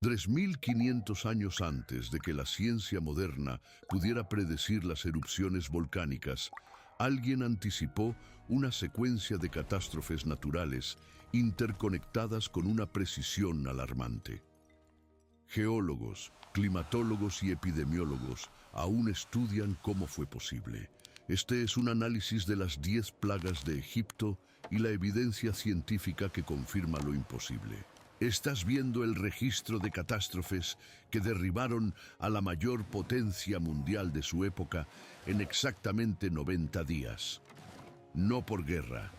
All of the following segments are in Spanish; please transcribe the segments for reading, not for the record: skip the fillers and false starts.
3500 años antes de que la ciencia moderna pudiera predecir las erupciones volcánicas, alguien anticipó una secuencia de catástrofes naturales interconectadas con una precisión alarmante. Geólogos, climatólogos y epidemiólogos aún estudian cómo fue posible. Este es un análisis de las 10 plagas de Egipto y la evidencia científica que confirma lo imposible. Estás viendo el registro de catástrofes que derribaron a la mayor potencia mundial de su época en exactamente 90 días. No por guerra,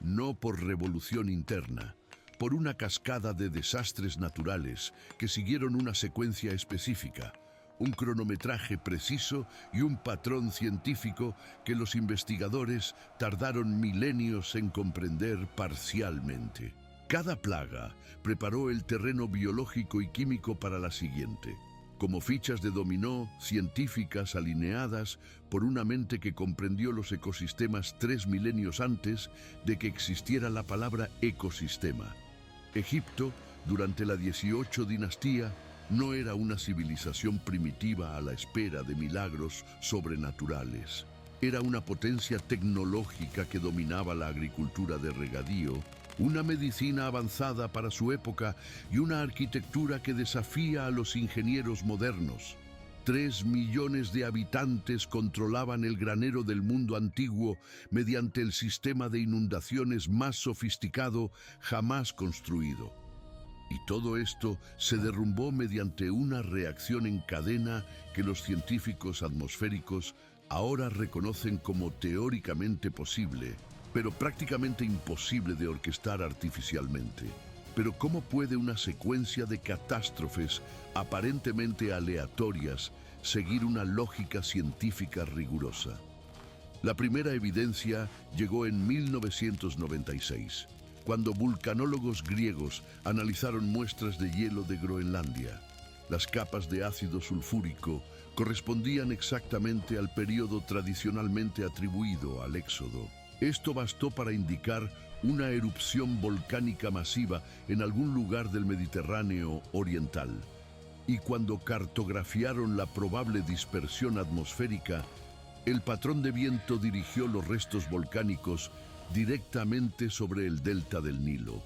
no por revolución interna, por una cascada de desastres naturales que siguieron una secuencia específica, un cronometraje preciso y un patrón científico que los investigadores tardaron milenios en comprender parcialmente. Cada plaga preparó el terreno biológico y químico para la siguiente, como fichas de dominó científicas alineadas por una mente que comprendió los ecosistemas 3 milenios antes de que existiera la palabra ecosistema. Egipto, durante la 18 dinastía, no era una civilización primitiva a la espera de milagros sobrenaturales. Era una potencia tecnológica que dominaba la agricultura de regadío, una medicina avanzada para su época y una arquitectura que desafía a los ingenieros modernos. 3 millones de habitantes controlaban el granero del mundo antiguo mediante el sistema de inundaciones más sofisticado jamás construido. Y todo esto se derrumbó mediante una reacción en cadena que los científicos atmosféricos ahora reconocen como teóricamente posible, pero prácticamente imposible de orquestar artificialmente. Pero ¿cómo puede una secuencia de catástrofes aparentemente aleatorias seguir una lógica científica rigurosa? La primera evidencia llegó en 1996, cuando vulcanólogos griegos analizaron muestras de hielo de Groenlandia. Las capas de ácido sulfúrico correspondían exactamente al periodo tradicionalmente atribuido al éxodo. Esto bastó para indicar una erupción volcánica masiva en algún lugar del Mediterráneo oriental. Y cuando cartografiaron la probable dispersión atmosférica, el patrón de viento dirigió los restos volcánicos directamente sobre el delta del Nilo.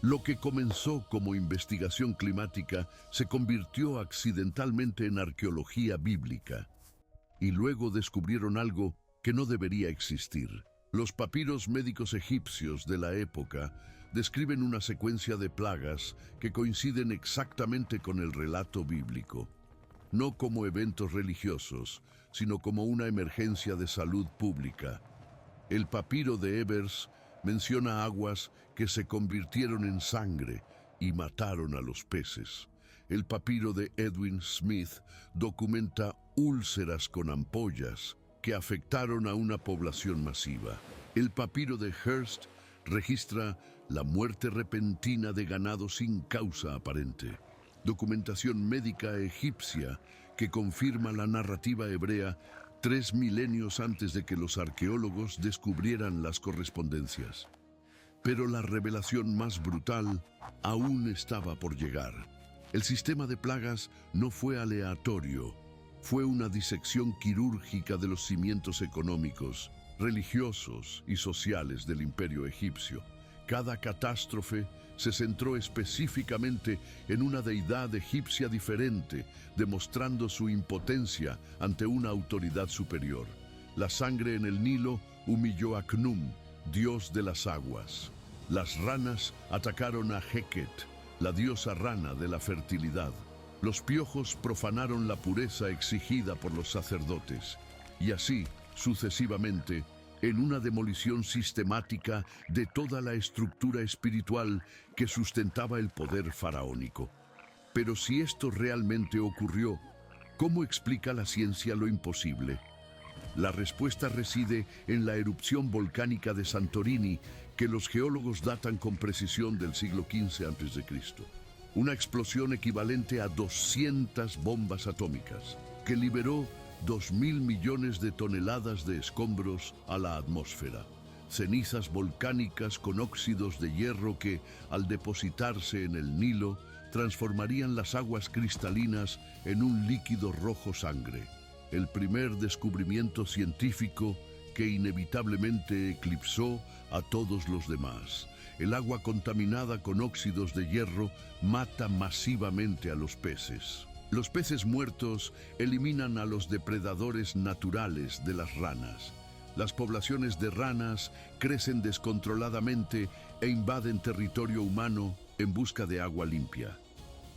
Lo que comenzó como investigación climática se convirtió accidentalmente en arqueología bíblica. Y luego descubrieron algo que no debería existir. Los papiros médicos egipcios de la época describen una secuencia de plagas que coinciden exactamente con el relato bíblico, no como eventos religiosos, sino como una emergencia de salud pública. El papiro de Ebers menciona aguas que se convirtieron en sangre y mataron a los peces. El papiro de Edwin Smith documenta úlceras con ampollas que afectaron a una población masiva. El papiro de Hearst registra la muerte repentina de ganado sin causa aparente. Documentación médica egipcia que confirma la narrativa hebrea 3 milenios antes de que los arqueólogos descubrieran las correspondencias. Pero la revelación más brutal aún estaba por llegar. El sistema de plagas no fue aleatorio. Fue una disección quirúrgica de los cimientos económicos, religiosos y sociales del imperio egipcio. Cada catástrofe se centró específicamente en una deidad egipcia diferente, demostrando su impotencia ante una autoridad superior. La sangre en el Nilo humilló a Khnum, dios de las aguas. Las ranas atacaron a Heket, la diosa rana de la fertilidad. Los piojos profanaron la pureza exigida por los sacerdotes, y así, sucesivamente, en una demolición sistemática de toda la estructura espiritual que sustentaba el poder faraónico. Pero si esto realmente ocurrió, ¿cómo explica la ciencia lo imposible? La respuesta reside en la erupción volcánica de Santorini, que los geólogos datan con precisión del siglo XV a.C. Una explosión equivalente a 200 bombas atómicas, que liberó 2.000 millones de toneladas de escombros a la atmósfera. Cenizas volcánicas con óxidos de hierro que, al depositarse en el Nilo, transformarían las aguas cristalinas en un líquido rojo sangre. El primer descubrimiento científico que inevitablemente eclipsó a todos los demás. El agua contaminada con óxidos de hierro mata masivamente a los peces. Los peces muertos eliminan a los depredadores naturales de las ranas. Las poblaciones de ranas crecen descontroladamente e invaden territorio humano en busca de agua limpia.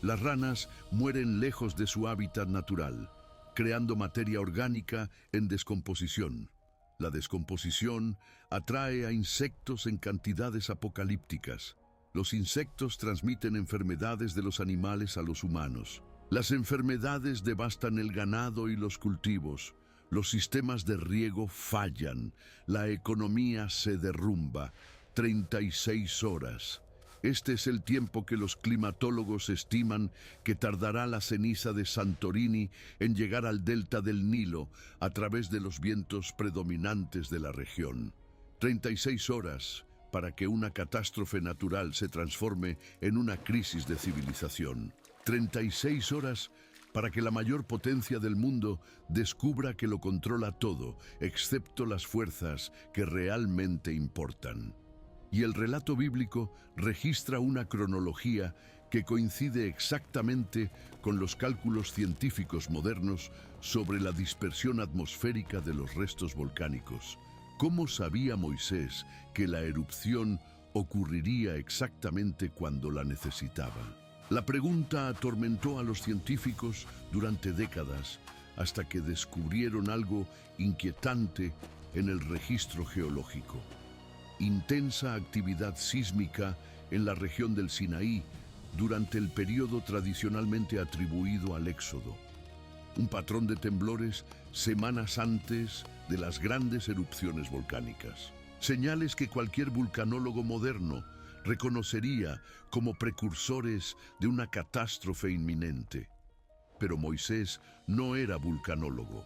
Las ranas mueren lejos de su hábitat natural, creando materia orgánica en descomposición. La descomposición atrae a insectos en cantidades apocalípticas. Los insectos transmiten enfermedades de los animales a los humanos. Las enfermedades devastan el ganado y los cultivos. Los sistemas de riego fallan. La economía se derrumba. 36 horas. Este es el tiempo que los climatólogos estiman que tardará la ceniza de Santorini en llegar al delta del Nilo a través de los vientos predominantes de la región. 36 horas para que una catástrofe natural se transforme en una crisis de civilización. 36 horas para que la mayor potencia del mundo descubra que lo controla todo, excepto las fuerzas que realmente importan. Y el relato bíblico registra una cronología que coincide exactamente con los cálculos científicos modernos sobre la dispersión atmosférica de los restos volcánicos. ¿Cómo sabía Moisés que la erupción ocurriría exactamente cuando la necesitaba? La pregunta atormentó a los científicos durante décadas, hasta que descubrieron algo inquietante en el registro geológico. Intensa actividad sísmica en la región del Sinaí durante el periodo tradicionalmente atribuido al Éxodo. Un patrón de temblores semanas antes de las grandes erupciones volcánicas. Señales que cualquier vulcanólogo moderno reconocería como precursores de una catástrofe inminente. Pero Moisés no era vulcanólogo.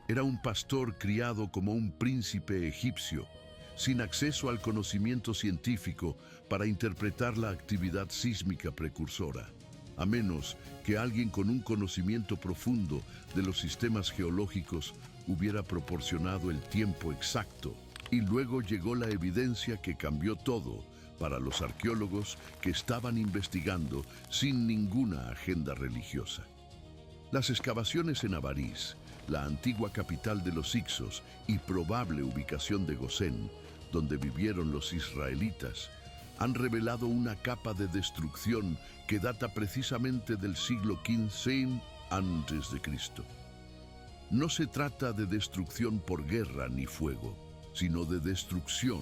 Era un pastor criado como un príncipe egipcio, sin acceso al conocimiento científico para interpretar la actividad sísmica precursora, a menos que alguien con un conocimiento profundo de los sistemas geológicos hubiera proporcionado el tiempo exacto. Y luego llegó la evidencia que cambió todo para los arqueólogos que estaban investigando sin ninguna agenda religiosa. Las excavaciones en Avarís, la antigua capital de los Hicsos y probable ubicación de Gosén, donde vivieron los israelitas, han revelado una capa de destrucción que data precisamente del siglo XV a.C. No se trata de destrucción por guerra ni fuego, sino de destrucción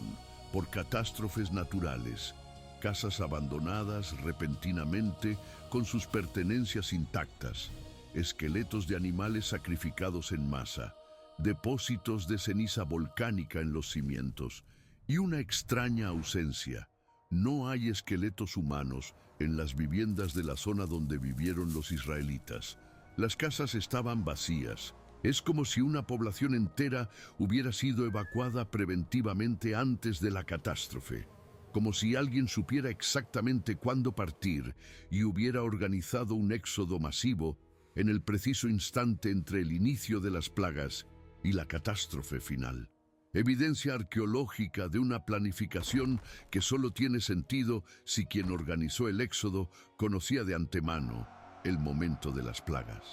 por catástrofes naturales, casas abandonadas repentinamente con sus pertenencias intactas, esqueletos de animales sacrificados en masa, depósitos de ceniza volcánica en los cimientos y una extraña ausencia. No hay esqueletos humanos en las viviendas de la zona donde vivieron los israelitas. Las casas estaban vacías. Es como si una población entera hubiera sido evacuada preventivamente antes de la catástrofe. Como si alguien supiera exactamente cuándo partir y hubiera organizado un éxodo masivo en el preciso instante entre el inicio de las plagas y la catástrofe final. Evidencia arqueológica de una planificación que solo tiene sentido si quien organizó el éxodo conocía de antemano el momento de las plagas.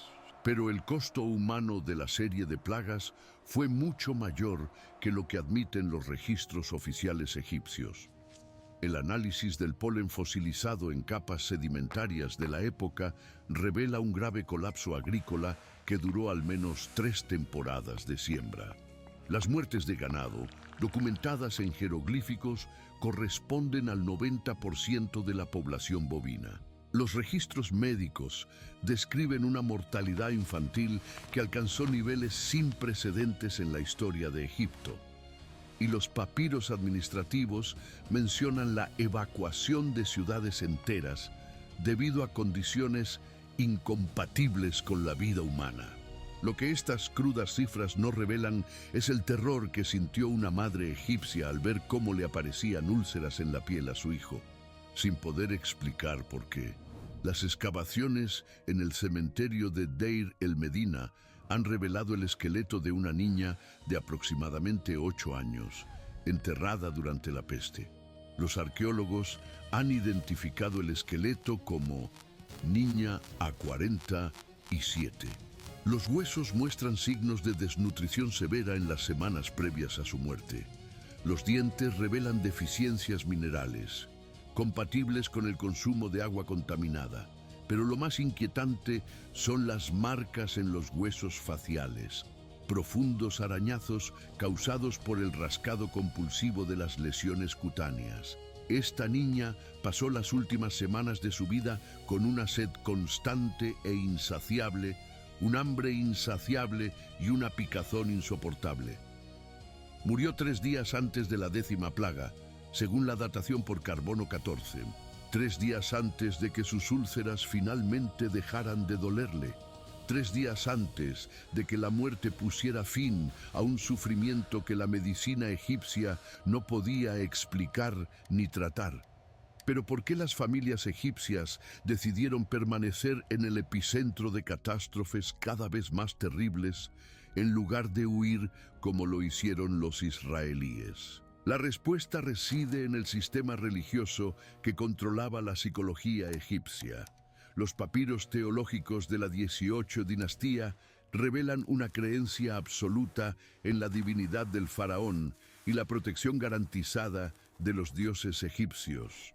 Pero el costo humano de la serie de plagas fue mucho mayor que lo que admiten los registros oficiales egipcios. El análisis del polen fosilizado en capas sedimentarias de la época revela un grave colapso agrícola que duró al menos 3 temporadas de siembra. Las muertes de ganado, documentadas en jeroglíficos, corresponden al 90% de la población bovina. Los registros médicos describen una mortalidad infantil que alcanzó niveles sin precedentes en la historia de Egipto. Y los papiros administrativos mencionan la evacuación de ciudades enteras debido a condiciones incompatibles con la vida humana. Lo que estas crudas cifras no revelan es el terror que sintió una madre egipcia al ver cómo le aparecían úlceras en la piel a su hijo, sin poder explicar por qué. Las excavaciones en el cementerio de Deir el Medina han revelado el esqueleto de una niña de aproximadamente 8 años, enterrada durante la peste. Los arqueólogos han identificado el esqueleto como Niña A47. Los huesos muestran signos de desnutrición severa en las semanas previas a su muerte. Los dientes revelan deficiencias minerales, compatibles con el consumo de agua contaminada. Pero lo más inquietante son las marcas en los huesos faciales, profundos arañazos causados por el rascado compulsivo de las lesiones cutáneas. Esta niña pasó las últimas semanas de su vida con una sed constante e insaciable, un hambre insaciable y una picazón insoportable. Murió 3 días antes de la 10ª plaga, según la datación por carbono 14, 3 días antes de que sus úlceras finalmente dejaran de dolerle, 3 días antes de que la muerte pusiera fin a un sufrimiento que la medicina egipcia no podía explicar ni tratar. Pero ¿por qué las familias egipcias decidieron permanecer en el epicentro de catástrofes cada vez más terribles, en lugar de huir como lo hicieron los israelíes? La respuesta reside en el sistema religioso que controlaba la psicología egipcia. Los papiros teológicos de la 18 dinastía revelan una creencia absoluta en la divinidad del faraón y la protección garantizada de los dioses egipcios.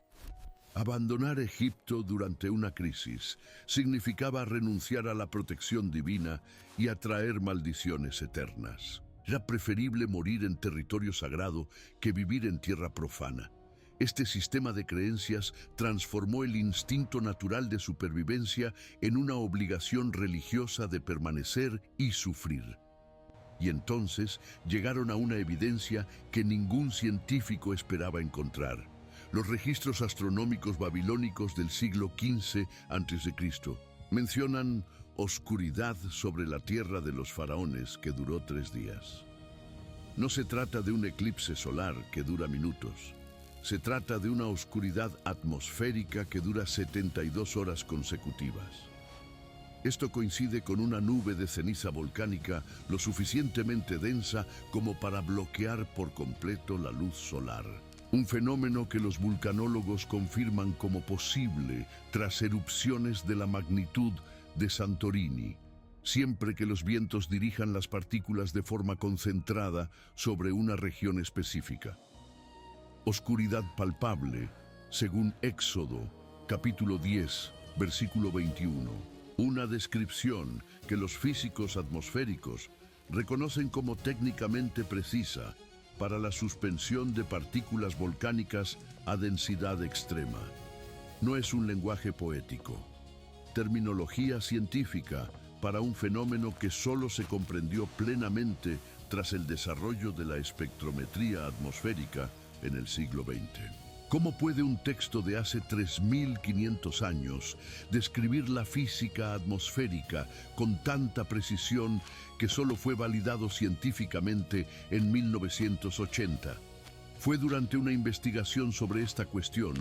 Abandonar Egipto durante una crisis significaba renunciar a la protección divina y atraer maldiciones eternas. Era preferible morir en territorio sagrado que vivir en tierra profana. Este sistema de creencias transformó el instinto natural de supervivencia en una obligación religiosa de permanecer y sufrir. Y entonces llegaron a una evidencia que ningún científico esperaba encontrar. Los registros astronómicos babilónicos del siglo XV a.C. mencionan oscuridad sobre la tierra de los faraones que duró 3 días. No se trata de un eclipse solar que dura minutos. Se trata de una oscuridad atmosférica que dura 72 horas consecutivas. Esto coincide con una nube de ceniza volcánica lo suficientemente densa como para bloquear por completo la luz solar. Un fenómeno que los vulcanólogos confirman como posible tras erupciones de la magnitud de Santorini, siempre que los vientos dirijan las partículas de forma concentrada sobre una región específica. Oscuridad palpable, según Éxodo, capítulo 10, versículo 21. Una descripción que los físicos atmosféricos reconocen como técnicamente precisa para la suspensión de partículas volcánicas a densidad extrema. No es un lenguaje poético. Terminología científica para un fenómeno que solo se comprendió plenamente tras el desarrollo de la espectrometría atmosférica en el siglo XX. ¿Cómo puede un texto de hace 3.500 años describir la física atmosférica con tanta precisión que solo fue validado científicamente en 1980? Fue durante una investigación sobre esta cuestión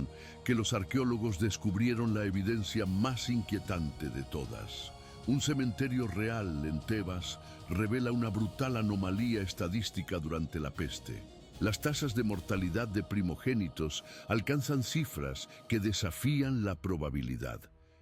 que los arqueólogos descubrieron la evidencia más inquietante de todas. Un cementerio real en Tebas revela una brutal anomalía estadística durante la peste. Las tasas de mortalidad de primogénitos alcanzan cifras que desafían la probabilidad.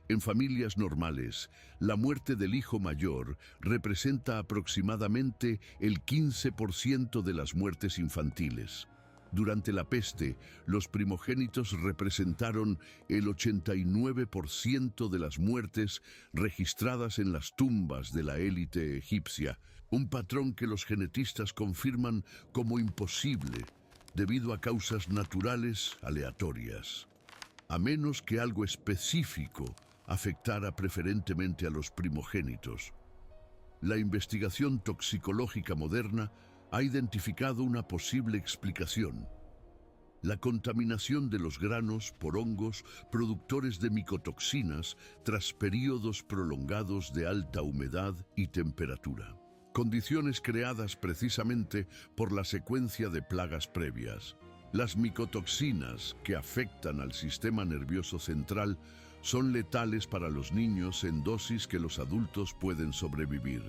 En familias normales, la muerte del hijo mayor representa aproximadamente el 15% de las muertes infantiles. Durante la peste, los primogénitos representaron el 89% de las muertes registradas en las tumbas de la élite egipcia, un patrón que los genetistas confirman como imposible debido a causas naturales aleatorias. A menos que algo específico afectara preferentemente a los primogénitos. La investigación toxicológica moderna ha identificado una posible explicación: la contaminación de los granos por hongos productores de micotoxinas tras períodos prolongados de alta humedad y temperatura. Condiciones creadas precisamente por la secuencia de plagas previas. Las micotoxinas, que afectan al sistema nervioso central, Son letales para los niños en dosis que los adultos pueden sobrevivir.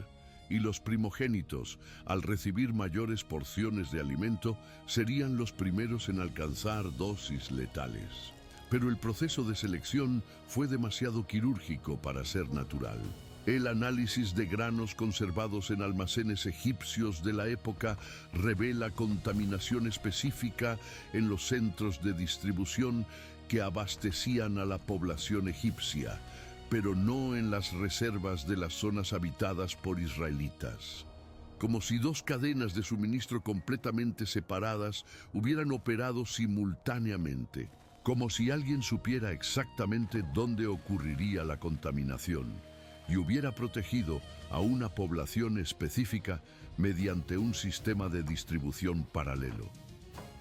Y los primogénitos, al recibir mayores porciones de alimento, serían los primeros en alcanzar dosis letales. Pero el proceso de selección fue demasiado quirúrgico para ser natural. El análisis de granos conservados en almacenes egipcios de la época revela contaminación específica en los centros de distribución que abastecían a la población egipcia, pero no en las reservas de las zonas habitadas por israelitas. Como si dos cadenas de suministro completamente separadas hubieran operado simultáneamente, como si alguien supiera exactamente dónde ocurriría la contaminación y hubiera protegido a una población específica mediante un sistema de distribución paralelo.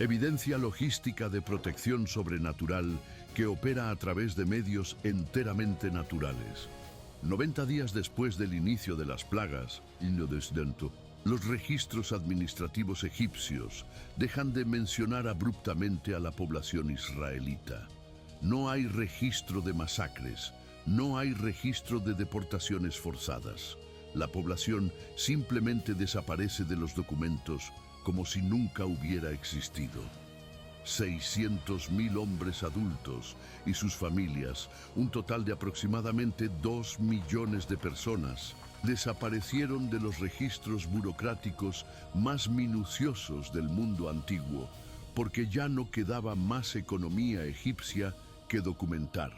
Evidencia logística de protección sobrenatural que opera a través de medios enteramente naturales. 90 días después del inicio de las plagas, los registros administrativos egipcios dejan de mencionar abruptamente a la población israelita. No hay registro de masacres, no hay registro de deportaciones forzadas. La población simplemente desaparece de los documentos como si nunca hubiera existido. 600.000 hombres adultos y sus familias, un total de aproximadamente 2 millones de personas, desaparecieron de los registros burocráticos más minuciosos del mundo antiguo, porque ya no quedaba más economía egipcia que documentar.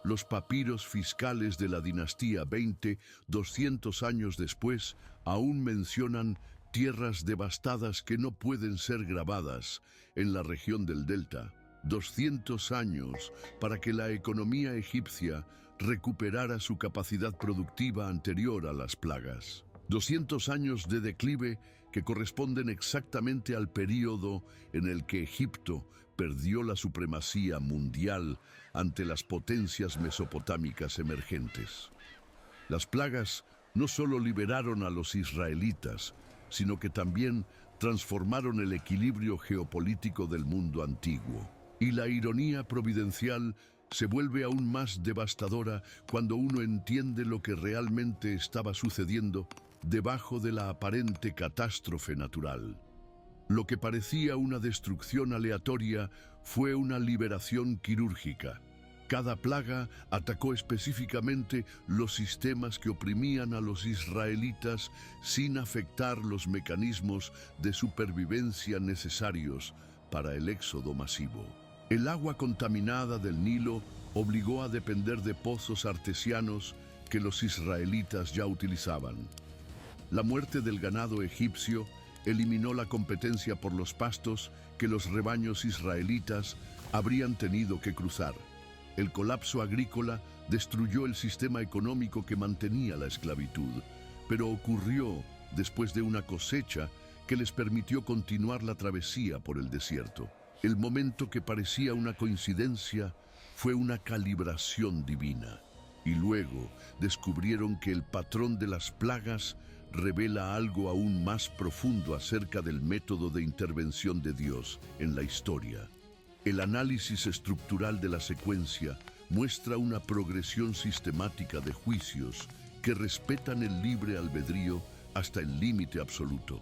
Los papiros fiscales de la dinastía 20, 200 años después, aún mencionan tierras devastadas que no pueden ser grabadas en la región del Delta. 200 años para que la economía egipcia recuperara su capacidad productiva anterior a las plagas. 200 años de declive que corresponden exactamente al período en el que Egipto perdió la supremacía mundial ante las potencias mesopotámicas emergentes. Las plagas no solo liberaron a los israelitas, sino que también transformaron el equilibrio geopolítico del mundo antiguo. Y la ironía providencial se vuelve aún más devastadora cuando uno entiende lo que realmente estaba sucediendo debajo de la aparente catástrofe natural. Lo que parecía una destrucción aleatoria fue una liberación quirúrgica. Cada plaga atacó específicamente los sistemas que oprimían a los israelitas sin afectar los mecanismos de supervivencia necesarios para el éxodo masivo. El agua contaminada del Nilo obligó a depender de pozos artesianos que los israelitas ya utilizaban. La muerte del ganado egipcio eliminó la competencia por los pastos que los rebaños israelitas habrían tenido que cruzar. El colapso agrícola destruyó el sistema económico que mantenía la esclavitud, pero ocurrió después de una cosecha que les permitió continuar la travesía por el desierto. El momento que parecía una coincidencia fue una calibración divina, y luego descubrieron que el patrón de las plagas revela algo aún más profundo acerca del método de intervención de Dios en la historia. El análisis estructural de la secuencia muestra una progresión sistemática de juicios que respetan el libre albedrío hasta el límite absoluto.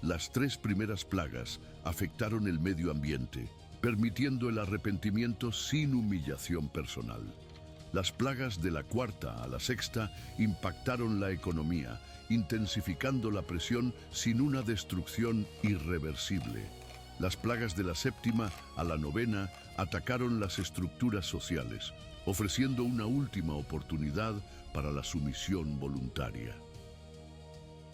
Las 3 primeras plagas afectaron el medio ambiente, permitiendo el arrepentimiento sin humillación personal. Las plagas de la 4ª a la 6ª impactaron la economía, intensificando la presión sin una destrucción irreversible. Las plagas de la 7ª a la 9ª atacaron las estructuras sociales, ofreciendo una última oportunidad para la sumisión voluntaria.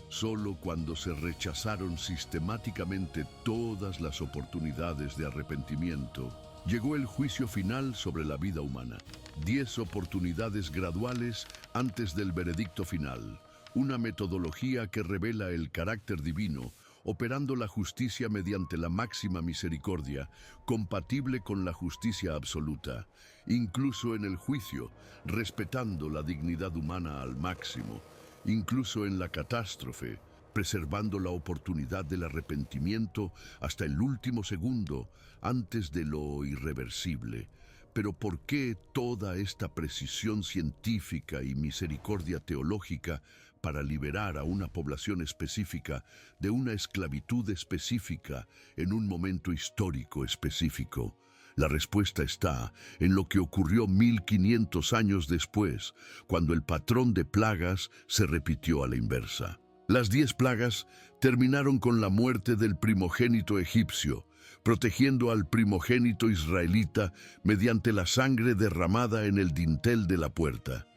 Solo cuando se rechazaron sistemáticamente todas las oportunidades de arrepentimiento, llegó el juicio final sobre la vida humana. 10 oportunidades graduales antes del veredicto final, una metodología que revela el carácter divino, operando la justicia mediante la máxima misericordia, compatible con la justicia absoluta, incluso en el juicio, respetando la dignidad humana al máximo, incluso en la catástrofe, preservando la oportunidad del arrepentimiento hasta el último segundo antes de lo irreversible, Pero ¿por qué toda esta precisión científica y misericordia teológica para liberar a una población específica de una esclavitud específica en un momento histórico específico? La respuesta está en lo que ocurrió 1500 años después, cuando el patrón de plagas se repitió a la inversa. Las 10 plagas terminaron con la muerte del primogénito egipcio, protegiendo al primogénito israelita mediante la sangre derramada en el dintel de la puerta.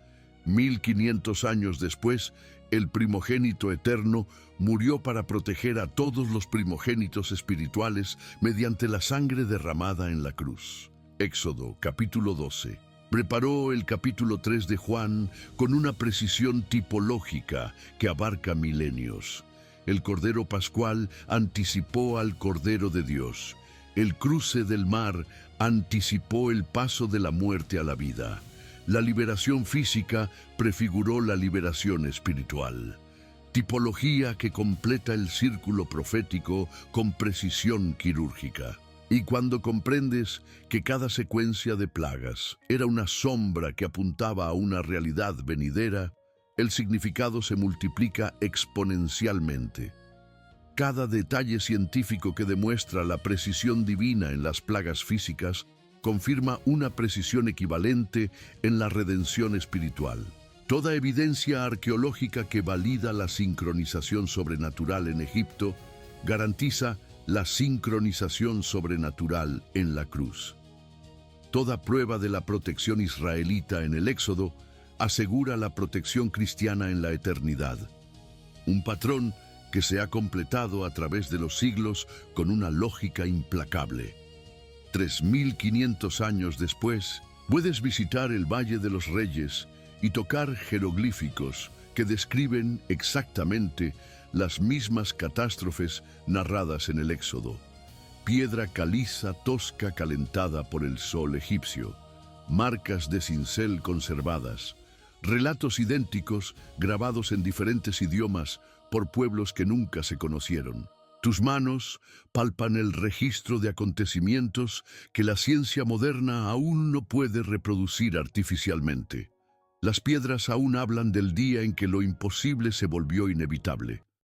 1500 años después, el primogénito eterno murió para proteger a todos los primogénitos espirituales mediante la sangre derramada en la cruz. Éxodo, capítulo 12. Preparó el capítulo 3 de Juan con una precisión tipológica que abarca milenios. El Cordero Pascual anticipó al Cordero de Dios. El cruce del mar anticipó el paso de la muerte a la vida. La liberación física prefiguró la liberación espiritual. Tipología que completa el círculo profético con precisión quirúrgica. Y cuando comprendes que cada secuencia de plagas era una sombra que apuntaba a una realidad venidera, el significado se multiplica exponencialmente. Cada detalle científico que demuestra la precisión divina en las plagas físicas confirma una precisión equivalente en la redención espiritual. Toda evidencia arqueológica que valida la sincronización sobrenatural en Egipto garantiza la sincronización sobrenatural en la cruz. Toda prueba de la protección israelita en el Éxodo asegura la protección cristiana en la eternidad. Un patrón que se ha completado a través de los siglos con una lógica implacable. 3500 años después, puedes visitar el Valle de los Reyes y tocar jeroglíficos que describen exactamente las mismas catástrofes narradas en el Éxodo. Piedra caliza tosca calentada por el sol egipcio, marcas de cincel conservadas, relatos idénticos grabados en diferentes idiomas por pueblos que nunca se conocieron. Tus manos palpan el registro de acontecimientos que la ciencia moderna aún no puede reproducir artificialmente. Las piedras aún hablan del día en que lo imposible se volvió inevitable.